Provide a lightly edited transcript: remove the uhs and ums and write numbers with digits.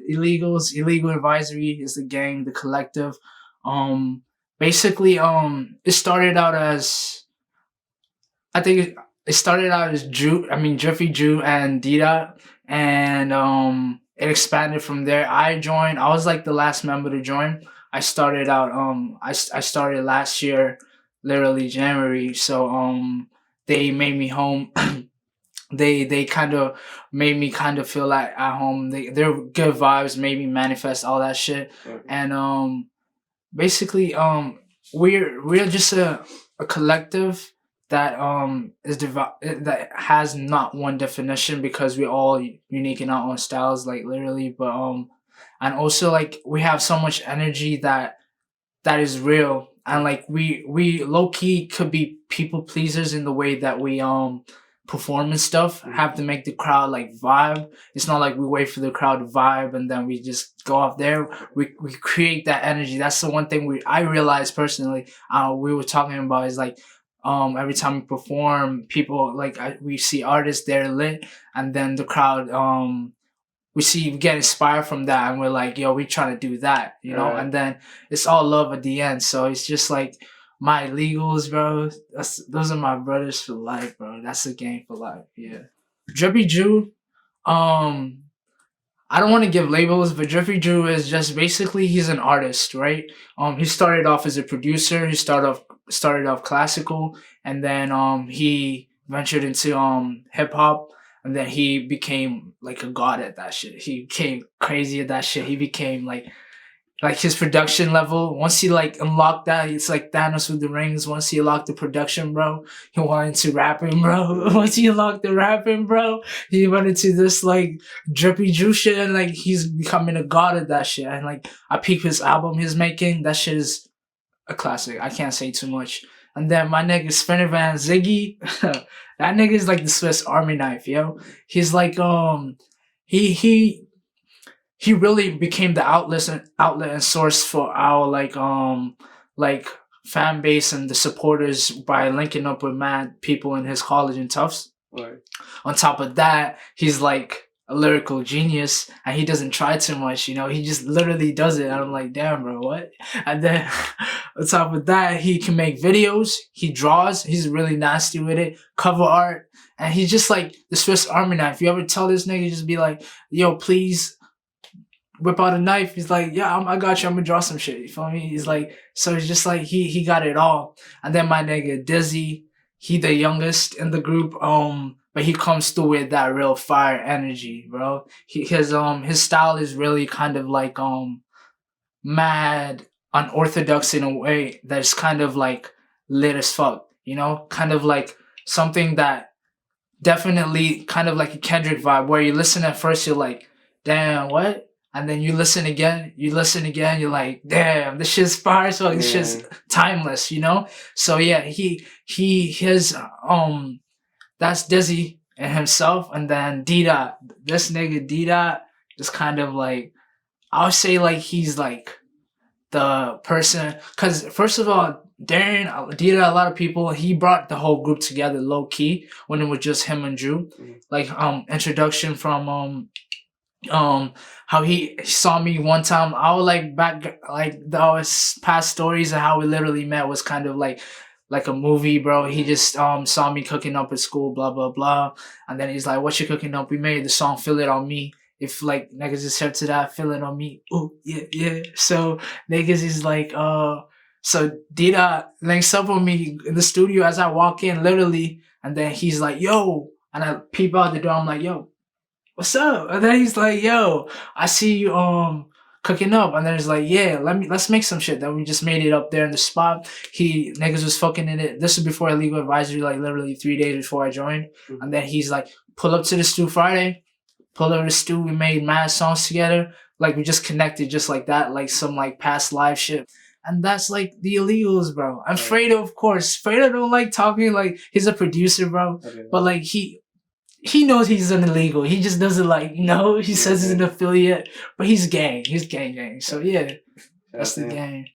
Illegal Advisory is the gang, the collective. Um, Basically, it started out as I think it started out as Jiffy Jew and Dita, and it expanded from there. I joined. I was like the last member to join. I started out. I started last year, literally January. So they made me home. They kind of made me kind of feel like at home. Their good vibes made me manifest all that shit, and basically we're just a collective that that has not one definition because we're all unique in our own styles, like literally. But and also like we have so much energy that is real, and like we low key could be people pleasers in the way that we perform and stuff, have to make the crowd like vibe. It's not like we wait for the crowd to vibe and then we just go off there. We create that energy. That's the one thing I realized personally. We were talking about is like every time we perform, people like we see artists there lit, and then the crowd we get inspired from that, and we're like, yo, we trying to do that, you know. And then it's all love at the end. So it's just like my illegals, bro. Those are my brothers for life, bro. That's a game for life. Yeah. Drippy Jew, I don't want to give labels, but Drippy Jew is just basically he's an artist, right? He started off as a producer. He started off classical, and then he ventured into hip hop, and then he became like a god at that shit. He became crazy at that shit. He became like his production level. Once he like unlocked that, it's like Thanos with the rings. Once he unlocked the production, bro, he went into rapping, bro. Once he unlocked the rapping, bro, he went into this like drippy juice shit, and like he's becoming a god at that shit. And like I peep his album he's making. That shit is a classic. I can't say too much. And then my nigga Spinner Van Ziggy, that nigga is like the Swiss Army knife, yo. He's like he really became the outlet and source for our like fan base and the supporters by linking up with mad people in his college in Tufts. Right. On top of that, he's like a lyrical genius, and he doesn't try too much, you know. He just literally does it, and I'm like, damn, bro, what? And then on top of that, he can make videos, he draws, he's really nasty with it, cover art, and he's just like the Swiss Army knife. You ever tell this nigga, just be like, yo, please whip out a knife, he's like, yeah, I got you, I'm gonna draw some shit, you feel me? He's like, so it's just like he got it all. And then my nigga Dizzy, he the youngest in the group, but he comes through with that real fire energy, bro. His style is really kind of like mad unorthodox in a way that's kind of like lit as fuck, you know, kind of like something that definitely kind of like a Kendrick vibe, where you listen at first, you're like, damn, what? And then you listen again, you're like, damn, this shit's fire, so this shit's timeless, you know? So yeah, his that's Dizzy and himself. And then D-Dot, this nigga D-Dot is kind of like, I would say like he's like the person, because first of all, Darren, D-Dot, a lot of people, he brought the whole group together low key when it was just him and Drew. Like introduction from how he saw me one time. I would like back like those past stories of how we literally met was kind of like a movie, bro. He just saw me cooking up at school, blah blah blah, and then he's like, what you cooking up? We made the song Feel It On Me. If like niggas is here to that, Feel It On Me. Oh yeah. So niggas is like so Dita links up with me in the studio as I walk in, literally, and then he's like, yo, and I peep out the door, I'm like, yo, what's up? And then he's like, yo, I see you cooking up. And then he's like, yeah, let's make some shit. Then we just made it up there in the spot. Niggas was fucking in it. This is before Illegal Advisory, like literally 3 days before I joined. And then he's like, pull up to the stew Friday. Pull up to the stew. We made mad songs together. Like we just connected just like that, like some like past live shit. And that's like the Illegals, bro. And Fredo, of course. Fredo don't like talking, like he's a producer, bro. But like he knows he's an illegal. He just doesn't like, you know, he says he's an affiliate, but he's gang. He's gang. So yeah, that's the gang.